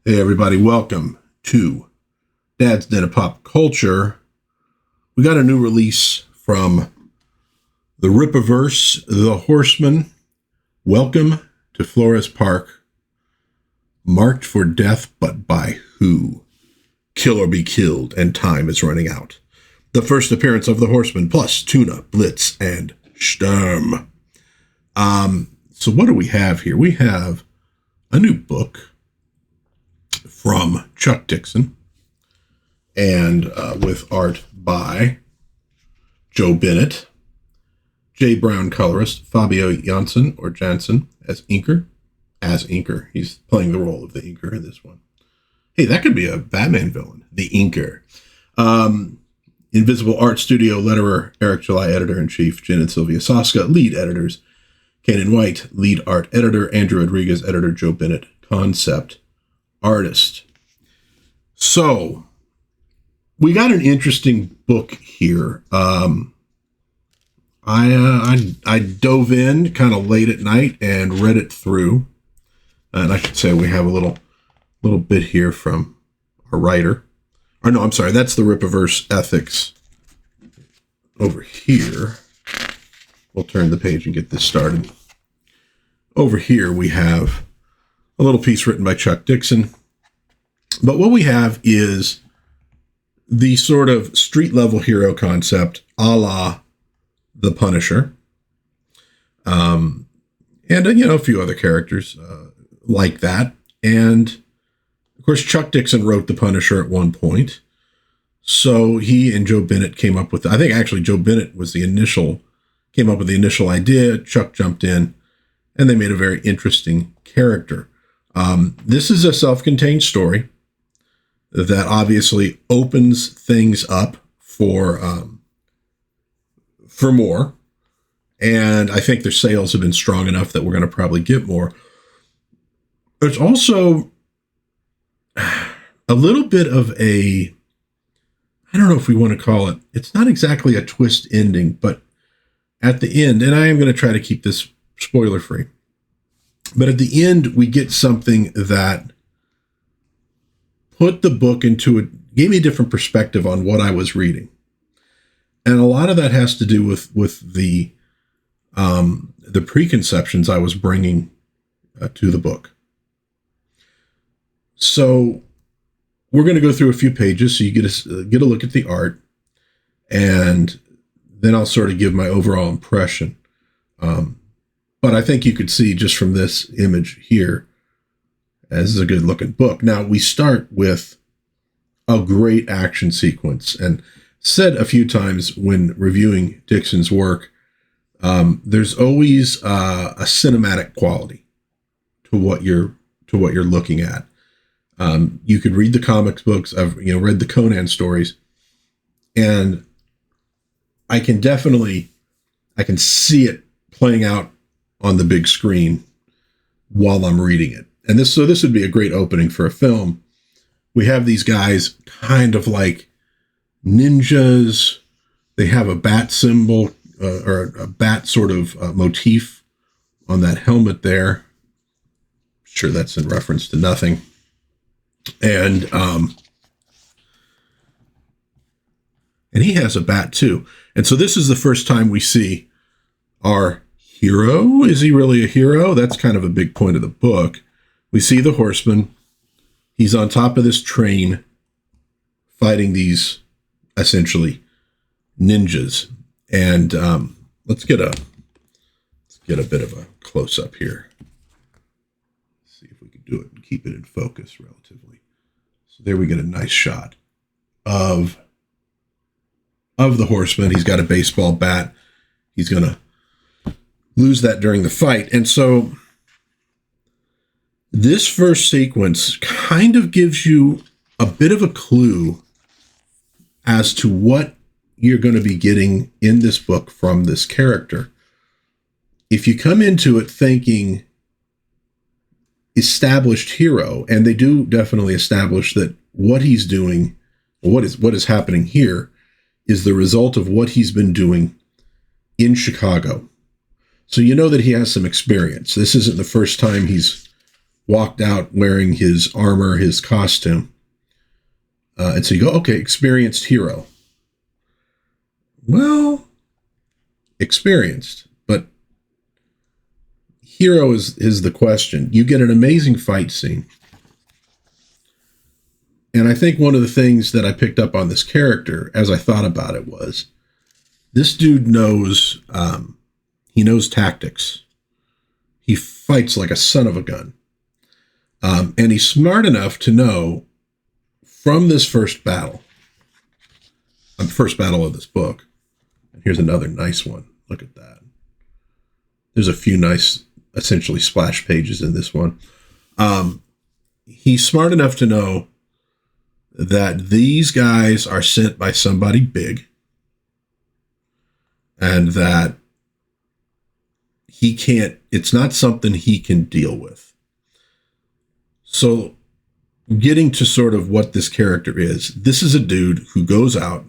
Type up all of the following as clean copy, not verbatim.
Hey everybody, welcome to Dad's Den of Pop Culture. We got a new release from the Rippaverse, the Horseman. Welcome to Flores Park. Marked for death, but by who? Kill or be killed, and time is running out. The first appearance of the Horseman, plus Tuna, Blitz, and Sturm. So what do we have here? We have a new book from Chuck Dixon, and with art by Joe Bennett, Jay Brown colorist, Fabio Janssen as inker. He's playing the role of the inker in this one. Hey, that could be a Batman villain, the inker. Invisible Art Studio letterer Eric July, editor-in-chief, Jen and Sylvia Soska, lead editors, Kanan White, lead art editor, Andrew Rodriguez, editor, Joe Bennett, concept artist. So we got an interesting book here. I dove in kind of late at night and read it through, and I should say we have a little bit here from our writer. Or no, I'm sorry, that's the Rippaverse Ethics over here. We'll turn the page and get this started. Over here we have a little piece written by Chuck Dixon. But what we have is the sort of street-level hero concept a la The Punisher. And, a few other characters like that. And, of course, Chuck Dixon wrote The Punisher at one point. So he and Joe Bennett came up with, I think actually Joe Bennett came up with the initial idea. Chuck jumped in, and they made a very interesting character. This is a self-contained story that obviously opens things up for more. And I think their sales have been strong enough that we're going to probably get more. There's also a little bit of I don't know if we want to call it, it's not exactly a twist ending, but at the end, and I am going to try to keep this spoiler free, but at the end, we get something that put the book gave me a different perspective on what I was reading. And a lot of that has to do with the preconceptions I was bringing to the book. So we're going to go through a few pages so you get a look at the art, and then I'll sort of give my overall impression. But I think you could see just from this image here, this is a good looking book. Now we start with a great action sequence, and said a few times when reviewing Dixon's work, there's always a cinematic quality to what you're looking at. You could read the comics books. I've read the Conan stories, and I can see it playing out on the big screen while I'm reading it. And this would be a great opening for a film. We have these guys kind of like ninjas. They have a bat symbol or a bat sort of motif on that helmet there. Sure, that's in reference to nothing. And he has a bat too. And so this is the first time we see our hero. Is he really a hero? That's kind of a big point of the book. We see the Horseman. He's on top of this train fighting these essentially ninjas. And let's get a bit of a close up here. Let's see if we can do it and keep it in focus relatively. So there we get a nice shot of the Horseman. He's got a baseball bat. He's going to lose that during the fight. And so this first sequence kind of gives you a bit of a clue as to what you're going to be getting in this book from this character. If you come into it thinking established hero, and they do definitely establish that what he's doing, what is happening here, is the result of what he's been doing in Chicago. So you know that he has some experience. This isn't the first time he's walked out wearing his armor, his costume. And so you go, okay, experienced hero. Well, experienced, but hero is the question. You get an amazing fight scene. And I think one of the things that I picked up on this character as I thought about it was this dude knows, he knows tactics. He fights like a son of a gun. And he's smart enough to know from this first battle of this book, and here's another nice one. Look at that. There's a few nice, essentially splash pages in this one. He's smart enough to know that these guys are sent by somebody big, and that it's not something he can deal with. So getting to sort of what this character is, this is a dude who goes out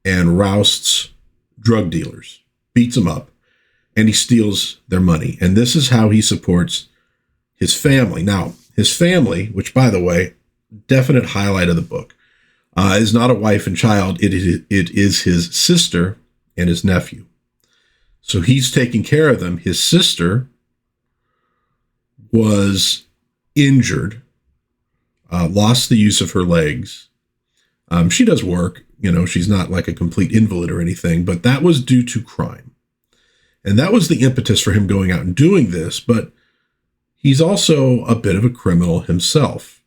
and rousts drug dealers, beats them up, and he steals their money. And this is how he supports his family. Now, his family, which, by the way, definite highlight of the book, is not a wife and child. It is his sister and his nephew. So he's taking care of them. His sister was injured, lost the use of her legs. She does work, she's not like a complete invalid or anything, but that was due to crime. And that was the impetus for him going out and doing this, but he's also a bit of a criminal himself.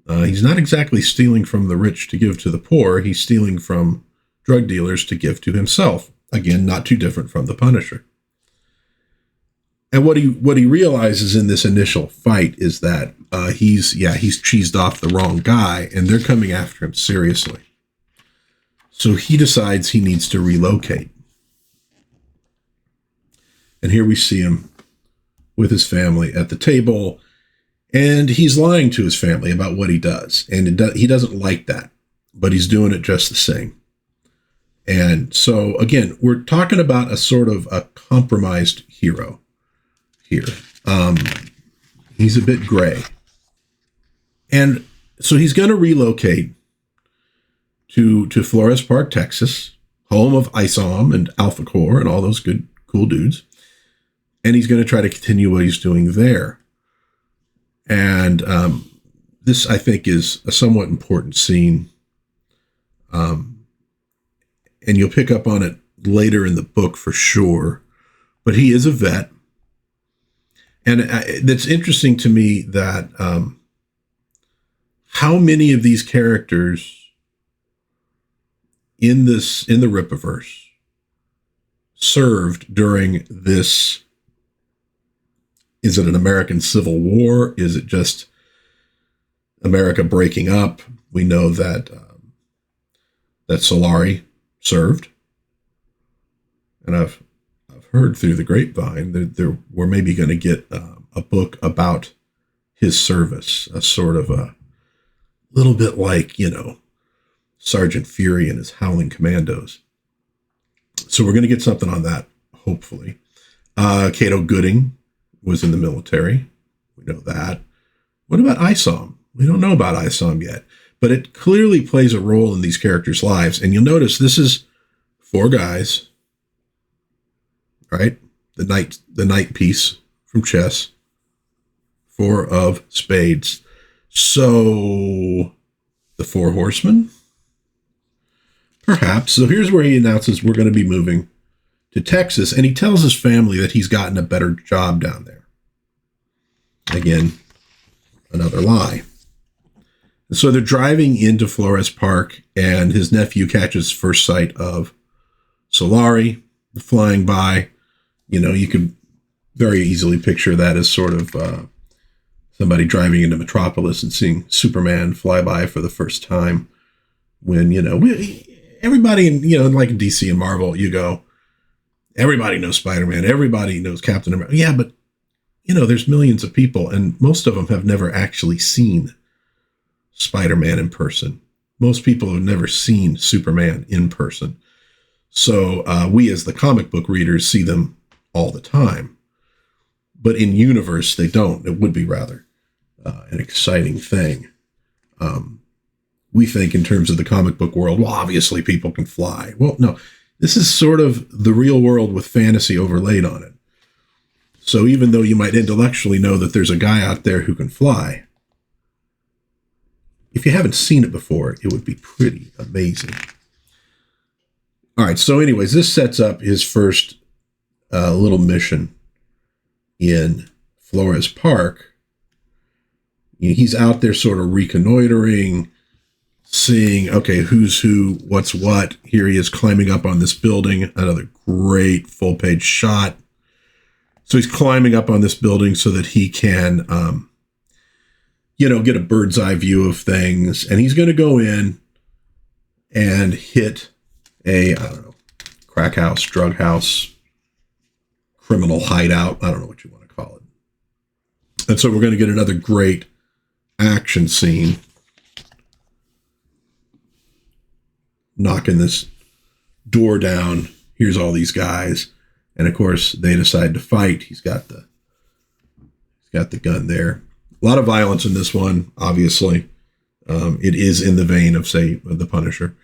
He's not exactly stealing from the rich to give to the poor. He's stealing from drug dealers to give to himself. Again, not too different from the Punisher. And what he realizes in this initial fight is that he's cheesed off the wrong guy, and they're coming after him seriously. So he decides he needs to relocate. And here we see him with his family at the table, and he's lying to his family about what he does. And he doesn't like that, but he's doing it just the same. And so, again, we're talking about a sort of a compromised hero here. He's a bit gray. And so he's going to relocate to Flores Park, Texas, home of Isom and Alphacore and all those good, cool dudes. And he's going to try to continue what he's doing there. And this, I think, is a somewhat important scene. And you'll pick up on it later in the book for sure. But he is a vet. And it's interesting to me that how many of these characters in the Rippaverse served during this. Is it an American Civil War? Is it just America breaking up? We know that Solari served, and I've heard through the grapevine that we're maybe going to get a book about his service, a sort of a little bit like Sergeant Fury and his Howling Commandos. So we're going to get something on that, hopefully. Cato Gooding was in the military. We know that. What about Isom? We don't know about Isom yet, but it clearly plays a role in these characters' lives. And you'll notice this is 4 guys, right? The knight piece from chess, 4 of spades. So the 4 horsemen, perhaps. So here's where he announces we're going to be moving to Texas, and he tells his family that he's gotten a better job down there. Again, another lie. And so they're driving into Flores Park, and his nephew catches first sight of Solari flying by. You could very easily picture that as sort of somebody driving into Metropolis and seeing Superman fly by for the first time. When, everybody in, like DC and Marvel, you go, everybody knows Spider-Man. Everybody knows Captain America. Yeah, but, there's millions of people, and most of them have never actually seen Spider-Man in person. Most people have never seen Superman in person. So we, as the comic book readers, see them all the time. but in universe they don't. It would be rather an exciting thing. We think in terms of the comic book world, well, obviously people can fly. Well, no, this is sort of the real world with fantasy overlaid on it. So even though you might intellectually know that there's a guy out there who can fly, if you haven't seen it before, it would be pretty amazing. All right, so anyways, this sets up his first little mission in Flores Park. He's out there sort of reconnoitering, seeing, okay, who's who, what's what. Here he is climbing up on this building. Another great full-page shot. So he's climbing up on this building so that he can, get a bird's eye view of things. And he's going to go in and hit a, crack house, drug house, criminal hideout. I don't know what you want to call it. And so we're going to get another great action scene. Knocking this door down. Here's all these guys. And of course, they decide to fight. He's got the gun there. A lot of violence in this one, obviously. It is in the vein of, say, The Punisher.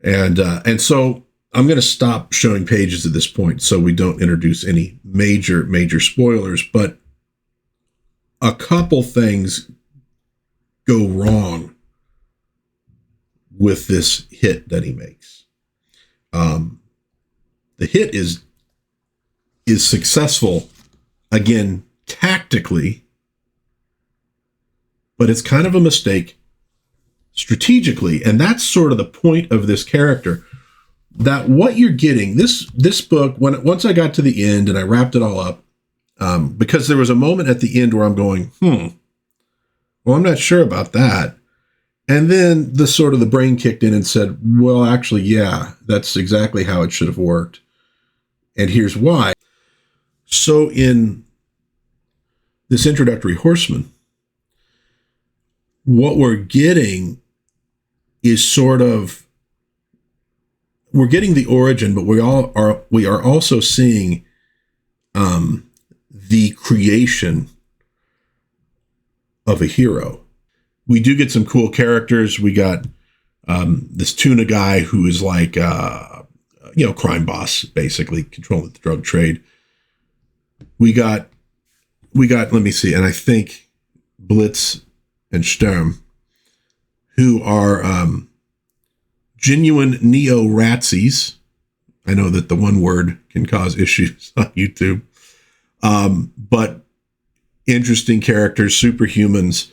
And so I'm going to stop showing pages at this point so we don't introduce any major spoilers. But a couple things go wrong with this hit that he makes. The hit is successful, again, tactically, but it's kind of a mistake strategically. And that's sort of the point of this character, that what you're getting, this book, once I got to the end and I wrapped it all up, because there was a moment at the end where I'm going, well, I'm not sure about that. And then the brain kicked in and said, well, actually, yeah, that's exactly how it should have worked. And here's why. So in this introductory Horseman, what we're getting is we're getting the origin, but we are also seeing the creation of a hero. We do get some cool characters. We got this tuna guy who is like, crime boss, basically controlling the drug trade. We got, let me see. And I think Blitz and Sturm, who are genuine neo-Ratsies. I know that the one word can cause issues on YouTube. But interesting characters, superhumans.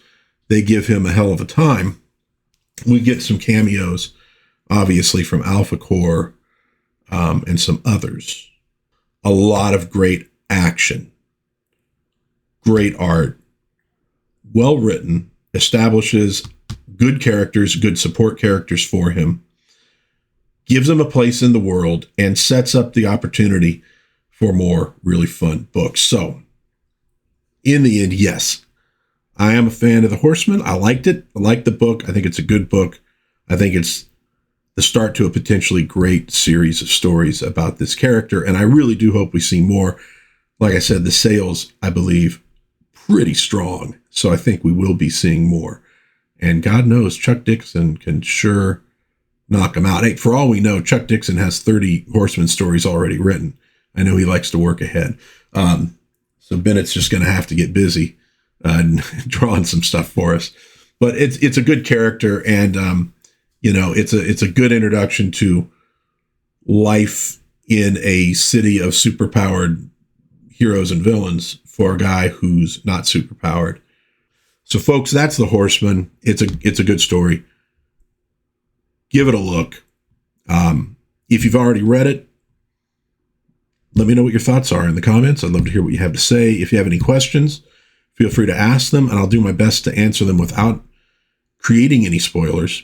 They give him a hell of a time. We get some cameos, obviously, from Alphacore and some others. A lot of great action, great art, well written, establishes good characters, good support characters for him, gives him a place in the world, and sets up the opportunity for more really fun books. So, in the end, yes, I am a fan of The Horseman. I liked it. I liked the book. I think it's a good book. I think it's the start to a potentially great series of stories about this character. And I really do hope we see more. Like I said, the sales, I believe, pretty strong. So I think we will be seeing more. And God knows Chuck Dixon can sure knock him out. Hey, for all we know, Chuck Dixon has 30 Horseman stories already written. I know he likes to work ahead. So Bennett's just going to have to get busy drawing some stuff for us. But it's a good character, and it's a good introduction to life in a city of superpowered heroes and villains for a guy who's not superpowered. So folks, that's The Horseman. It's a good story. Give it a look. If you've already read it, let me know what your thoughts are in the comments. I'd love to hear what you have to say. If you have any questions, feel free to ask them, and I'll do my best to answer them without creating any spoilers.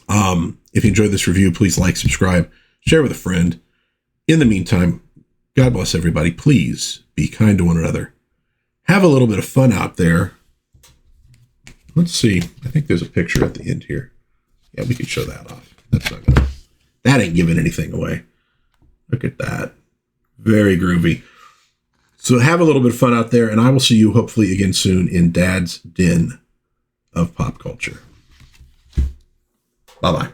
If you enjoyed this review, please like, subscribe, share with a friend. In the meantime, God bless everybody. Please be kind to one another. Have a little bit of fun out there. Let's see. I think there's a picture at the end here. Yeah, we could show that off. That ain't giving anything away. Look at that. Very groovy. So have a little bit of fun out there, and I will see you hopefully again soon in Dad's Den of Pop Culture. Bye-bye.